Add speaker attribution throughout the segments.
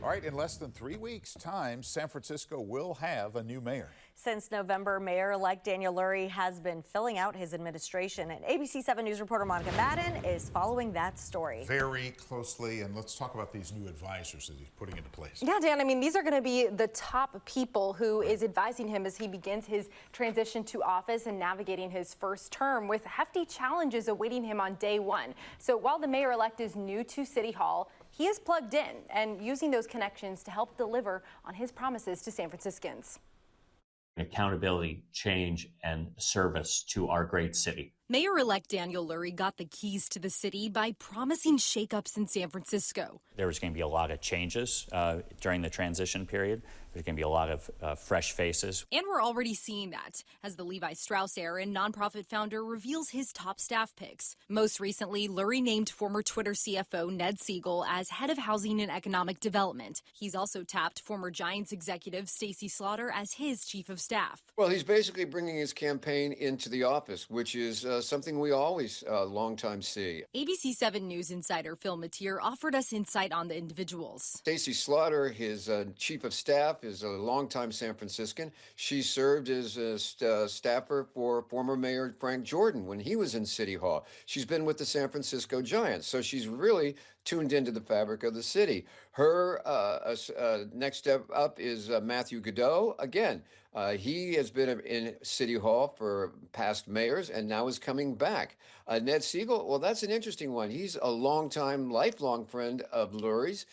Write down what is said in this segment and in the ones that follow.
Speaker 1: All right, in less than 3 weeks' time, San Francisco will have a new mayor.
Speaker 2: Since November, Mayor-elect Daniel Lurie has been filling out his administration, and ABC 7 News reporter Monica Madden is following that story.
Speaker 1: Very closely, and let's talk about these new advisors that he's putting into place.
Speaker 3: Yeah, Dan, I mean, these are going to be the top people who is advising him as he begins his transition to office and navigating his first term with hefty challenges awaiting him on day one. So while the mayor-elect is new to City Hall, he is plugged in and using those connections to help deliver on his promises to San Franciscans.
Speaker 4: Accountability, change, and service to our great city.
Speaker 5: Mayor-elect Daniel Lurie got the keys to the city by promising shakeups in San Francisco.
Speaker 4: There was going to be a lot of changes during the transition period. There's going to be a lot of fresh faces.
Speaker 5: And we're already seeing that as the Levi Strauss heir and nonprofit founder reveals his top staff picks. Most recently, Lurie named former Twitter CFO Ned Siegel as head of housing and economic development. He's also tapped former Giants executive Stacey Slaughter as his chief of staff.
Speaker 6: Well, he's basically bringing his campaign into the office, which is something we always long time see.
Speaker 5: ABC 7 News insider Phil Matier offered us insight on the individuals.
Speaker 6: Stacey Slaughter, his chief of staff, is a longtime San Franciscan. She served as a staffer for former Mayor Frank Jordan when he was in City Hall. She's been with the San Francisco Giants, so she's really tuned into the fabric of the city. Her next step up is Matthew Godot. Again, he has been in City Hall for past mayors and now is coming back. Ned Siegel, well, that's an interesting one. He's a longtime, lifelong friend of Lurie's.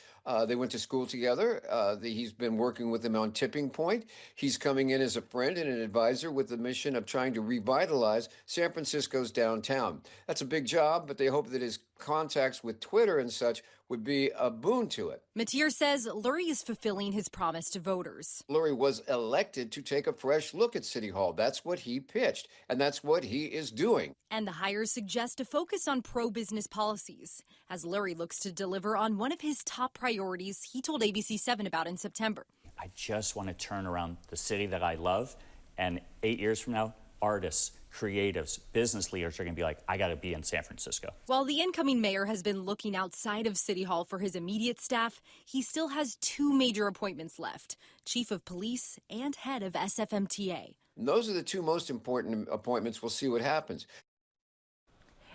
Speaker 6: They went to school together. He's been working with him on Tipping Point. He's coming in as a friend and an advisor with the mission of trying to revitalize San Francisco's downtown. That's a big job, but they hope that his contacts with Twitter and such would be a boon to it.
Speaker 5: Matier says Lurie is fulfilling his promise to voters.
Speaker 6: Lurie was elected to take a fresh look at City Hall. That's what he pitched, and that's what he is doing.
Speaker 5: And the hires suggest a focus on pro-business policies, as Lurie looks to deliver on one of his top priorities he told ABC 7 about in September.
Speaker 4: I just want to turn around the city that I love, and 8 years from now, artists, creatives, business leaders are going to be like, I got to be in San Francisco.
Speaker 5: While the incoming mayor has been looking outside of City Hall for his immediate staff, he still has two major appointments left, chief of police and head of SFMTA.
Speaker 6: And those are the two most important appointments. We'll see what happens.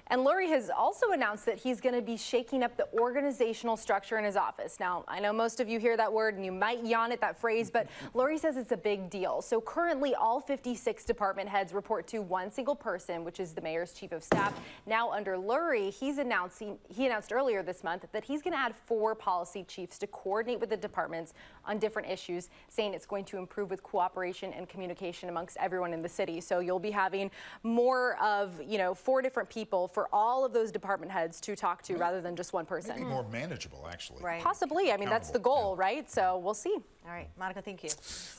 Speaker 3: And Lurie has also announced that he's going to be shaking up the organizational structure in his office. Now, I know most of you hear that word and you might yawn at that phrase, but Lurie says it's a big deal. So currently, all 56 department heads report to one single person, which is the mayor's chief of staff. Now, under Lurie, he announced earlier this month that he's going to add 4 policy chiefs to coordinate with the departments on different issues, saying it's going to improve with cooperation and communication amongst everyone in the city. So you'll be having more of, 4 different people for all of those department heads to talk to rather than just one person.
Speaker 1: Maybe more manageable, actually.
Speaker 2: Right.
Speaker 3: Possibly. I mean, that's the goal, right? So we'll see.
Speaker 2: All right, Monica, thank you.